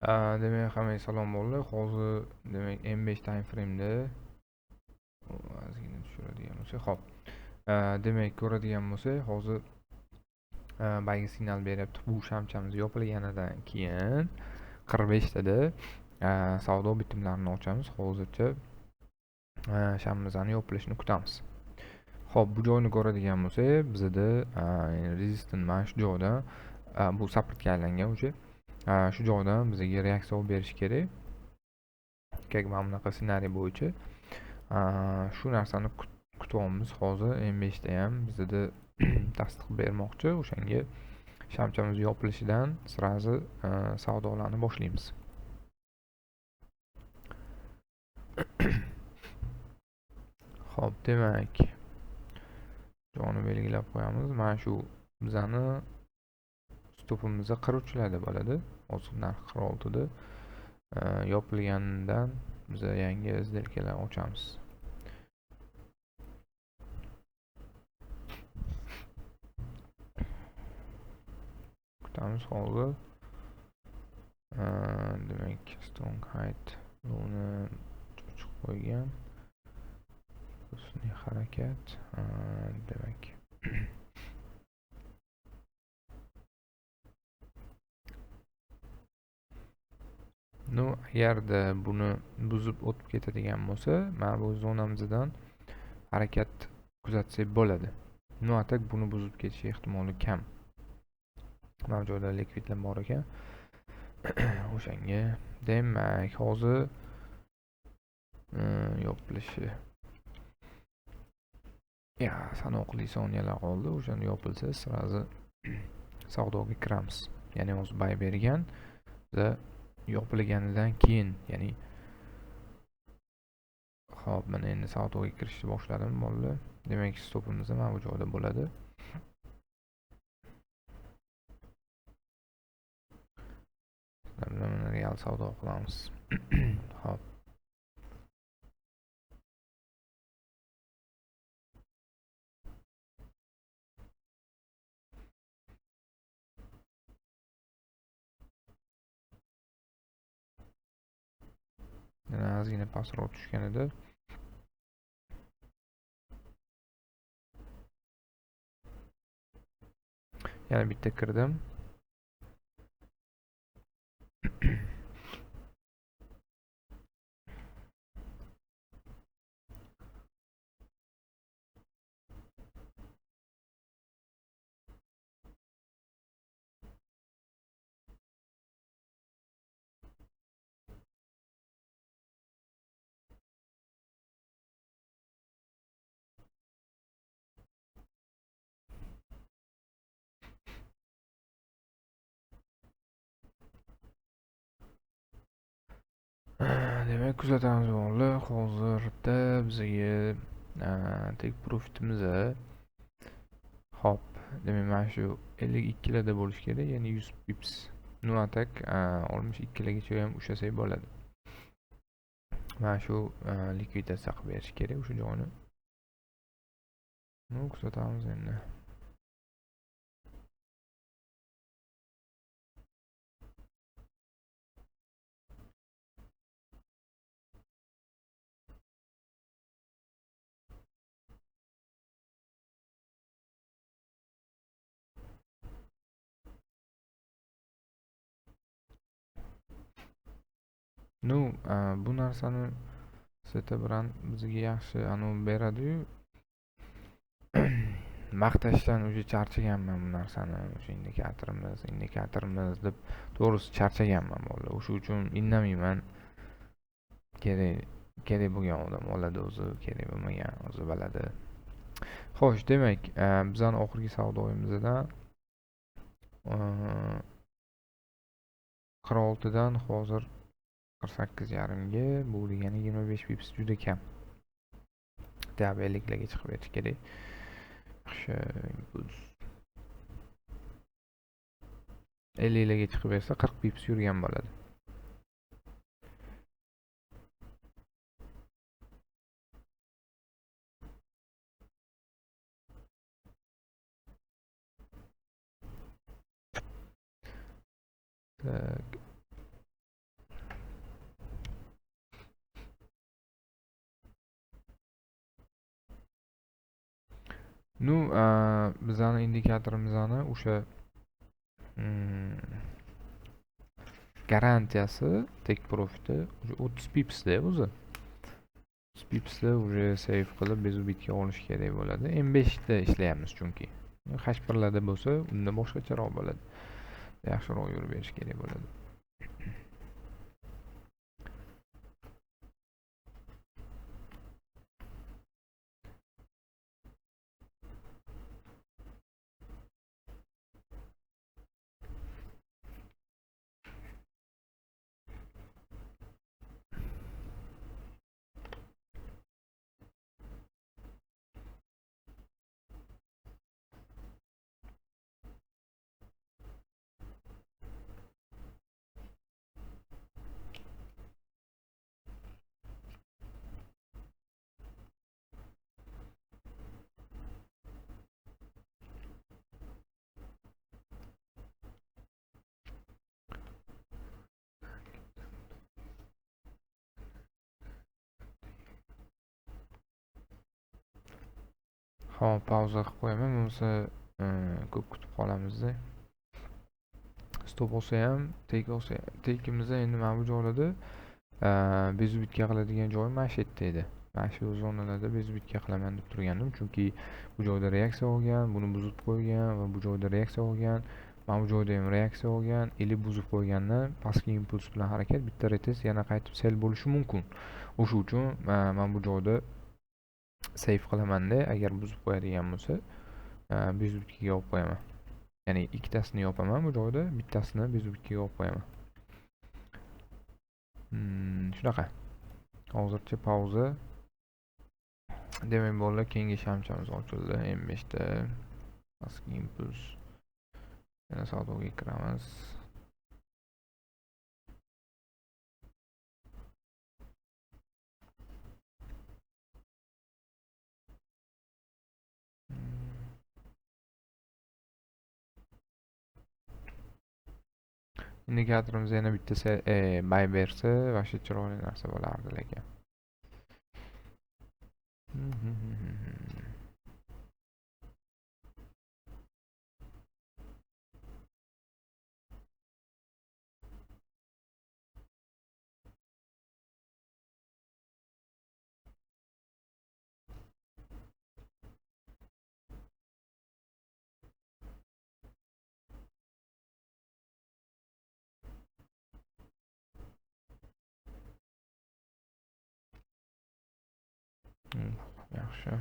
Demek hammaga salom bo'ldi. Hozir demak M5 time frame'da ozgina tushiradigan bo'lsak, xo'p. Demak ko'radigan bo'lsak, hozir bayga signal beryapti. Bu shamchamiz yopilganidan keyin 45 tada savdo bitimlarini ochamiz. Hozircha shamimizni yopilishini kutamiz. Xo'p, bu joyni ko'radigan bo'lsak, bizda resistant mana shu joyda bu supportga aylangan o'sha. Shu joydan bizga reaksiya olib berish kerak. Mana bunaqa ssenariy bo'yicha shu narsani kutyapmiz. Hozir M5 da ham bizda tasdiq bermoqchi. O'shanga shamchamiz yopilishidan sirazi savdolarni boshlaymiz. Xo'p, demak joyni belgilab qo'yamiz. Mana shu bizani stopimizda 43 larda bo'ladi. Hozir narx 46 da. Yopilganidan biz yangi сделкалар ochamiz. Kutamiz hozir. Demak strong height buni chiqib qo'ygan. Sun'iy harakat demak agarda buni buzib o'tib ketadigan bo'lsa, mana bu zonamizdan harakat kuzatsak bo'ladi. Atak buni buzib ketish ehtimoli kam. Mana joyda likvidlar bor ekan. O'shanga demak hozir yopilishi sanoqli soniyalar qoldi. O'shani yopilsa sirazi savdoga kiramiz. Ya'ni hozir bay bergan va yopilganidan keyin, ya'ni xo'p, men endi savdoga kirishni boshladim bo'ldi. Demak stopimiz mana bu joyda bo'ladi. Mana real savdo qilamiz. Xo'p. Ozgina pastroq tushgan edi. Yana bitta kirdim. Demak kuzatamiz bo'ldi. Hozirda bizga tek profitimiz hop, demak mana shu 52 larda bo'lish kerak, ya'ni 100 pips. Atak 62 largacha ham ushlasak bo'ladi. Mana shu likvidatsiya qilib berish kerak o'sha joyni. Kuzatamiz endi. Bu narsani seta bilan bizga yaxshi beradi-yu. Maqtashdan o'zi charchaganman bu narsani. O'sha indikatorimiz deb to'g'risi charchaganman bo'ldi. O'sha uchun indamayman. Kerak bo'lgan odam oladi o'zi, kerak bo'lmagan o'zi biladi. Xo'sh, demak, bizning oxirgi savdoyimizdan 46 dan hozir 48,5 ga, bu degani 25 pips juda kam. Deb 50 larga chiqib ketish kerak. Yaxshi, 50 larga chiqib bersa 40 pips yurgan bo'ladi. Ну, bizani indikatorimizni o'sha garantiyasi take profiti 30 pipsda o'zi. 30 pipsda уже save qilib bezubitga olish kerak bo'ladi. M5 da ishlayapmiz chunki. H1larda bo'lsa, unda boshqacharoq bo'ladi. Yaxshiroq yo'l berish kerak bo'ladi. Hop, pauza qilib qo'yaman, bo'lmasa ko'p kutib qolamiz-da. Stop olsa ham, take olsa ham. Take'imiz endi mana bu joylarda bezubitga qiladigan joyi mana shu yerda edi. Mana shu zonalarda bezubitga qilaman deb turgandim, chunki bu joyda reaksiya olgan, buni buzib qo'ygan va bu joyda reaksiya olgan. Mana bu joyda ham reaksiya olgan, ili buzib qo'ygandan pastki impuls bilan harakat bitta retest yana qaytib sel bo'lishi mumkin. O'sha uchun men bu joyda save qilamanda, agar buzib qo'yadigan bo'lsa, bezubitga olib qo'yaman. Ya'ni ikkitasini yopaman bu joyda, bittasini bezubitga olib qo'yaman. Shunaqa. Hozircha pauza. Demak, bolalar, keyingi shamchamiz ochildi. M5 da pastki impuls. Yana savdoga kiramiz. Indikatorimiz yana bitta buy bersa, vaqti chiroyli narsa bo'lardi lekin. Yaxshi.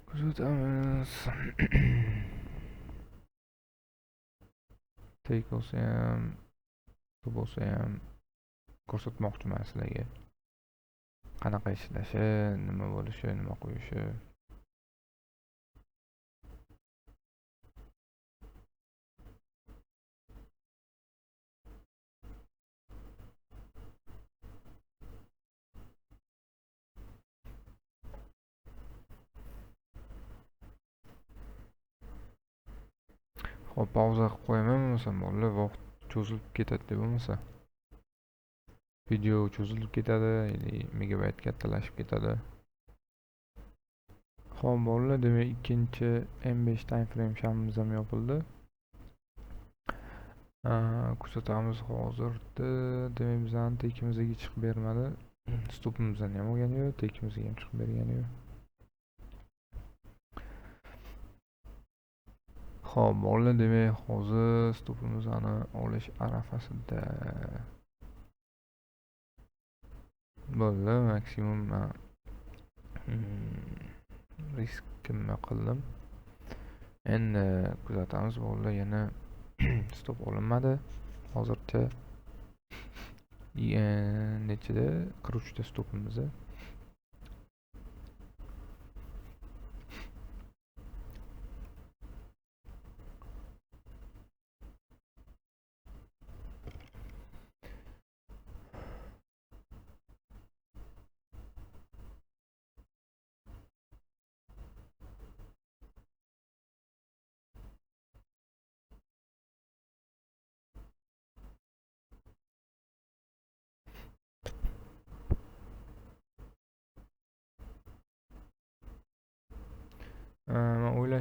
Kuzatamiz. Take olsa ham, bu bo'lsa ham ko'rsatmoqchiman sizlarga. Qanaqa ishlashi, nima bo'lishi, nima qo'yishi. Hop, pauza qilib qo'yaman, bo'lmasa bolalar vaqt cho'zilib ketadi deb bo'lmasa. Video cho'zilib ketadi, megabayt kattalashib ketadi. Xo'p, bolalar, demak ikkinchi M5 time frame shamimiz ham yopildi. Kuzatamiz hozirda. Demak, bizning tekimizga chiqib bermadi. Stopimizdan ham olgani yo'q, tekimizga ham chiqib bergani yo'q. Xo'p, bolalar, demak hozir stopimizni olish arafasida. Bo'ldi, maksimum riskimni qildim. Endi kuzatamiz, bolalar, yana stop olinmadi. Hozircha nechida? 43 ta stopimiz.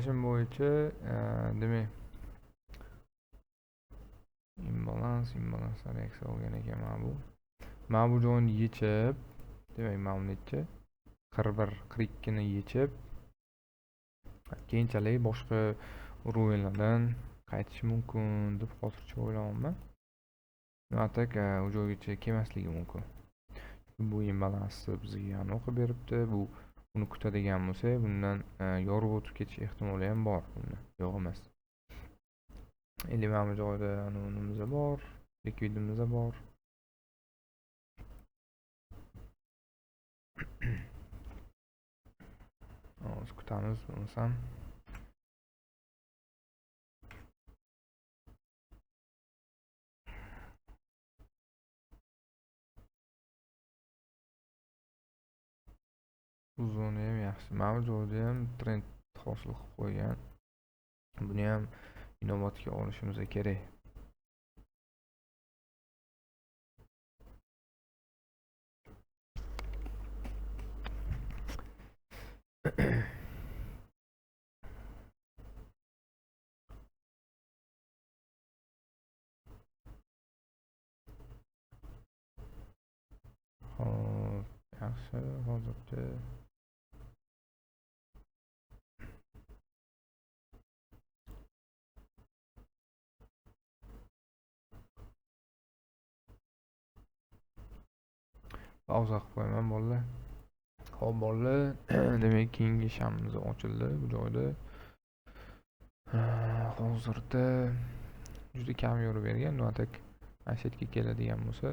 O'ylashim bo'yicha demak imbalans reaksiya olgan ekan mana bu joyni yechib, demak mana bu necha 41 42 ni yechib keyinchalik boshqa urovlardan qaytish mumkin deb hozircha o'ylayapman. Atak u joygacha kelmasligi mumkin. Bu imbalansni bizga o'qib beribdi. Bu uni kutadigan bo'lsak, bundan yorib o'tib ketish ehtimoli ham bor. Yo'q emas. Endi mana bu joyda nimamiz bor, likvidimiz bor. Hozir kutamiz bo'lmasam. Bu zona ham yaxshi. Mana bu joyda ham trend hosil qilib qo'ygan. Buni ham inobatga olishimiz kerak. Hop, yaxshi, hozircha pauza qilib qo'yaman bolalar. Hop bolalar, demak keyingi shamimiz ochildi bu joyda. Hozirda juda kam yo'rib bergan, notak ashetga keladigan bo'lsa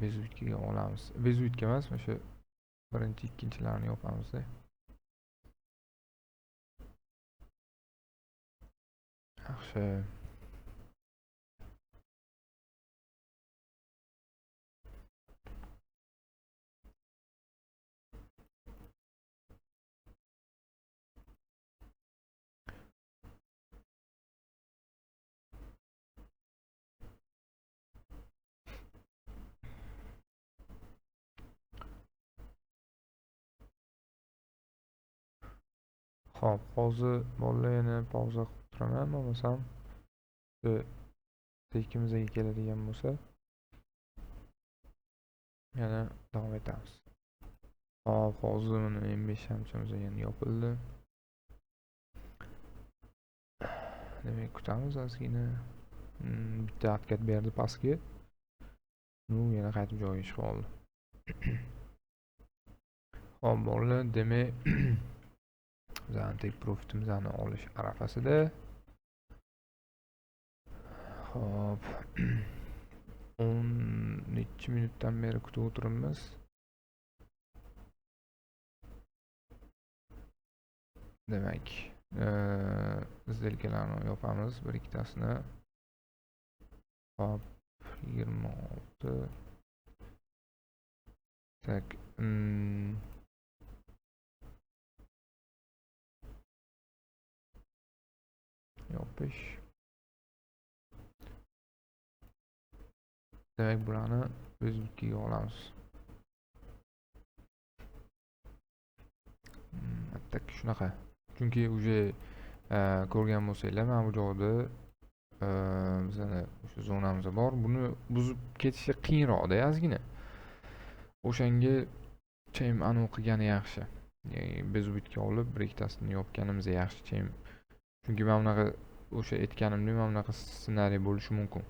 bezutkaga olamiz. Bezutka emas, o'sha birinchi, ikkinchilarni yopamiz. Yaxshi. Hop, hozir bolalar yana pauza qilib turaman, bo'lmasam ikkimizga keladigan bo'lsa yana davom etamiz. Hop, hozir mana M5 shamchamiz yana yopildi. Demak, kutamiz ozgina. Bitta harakat berdi pastga. Yana qaytib joyiga chiqib oldi. Hop, bolalar, demak bizning tek profitimizni olish arafasida. Hop. 10 minutdan beri kutib o'tiribmiz. Demak, izdelkalarni yopamiz, bir ikkitasini. Hop, 26. Tak, yopish. Demak, bularni bezutkaga olamiz. Tak shunaqa. Chunki uje ko'rgan bo'lsanglar, mana bu joyda bizning o'sha zonamiz bor. Buni buzib ketishi qiyinroqda ozgina. O'shanga chem aniq qilgani yaxshi. Bezutga olib, bir ikkitasini yopganimiz yaxshi chem. Chunki men bunaqa o'sha aytganimdek, men bunaqa ssenariy bo'lishi mumkin.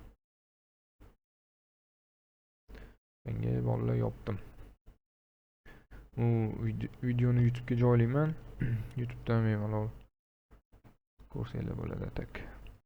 Menga bolalar yopdim. U videoni YouTube'ga joylayman. YouTube'dan bemalol ko'rsanglar bo'ladi tak.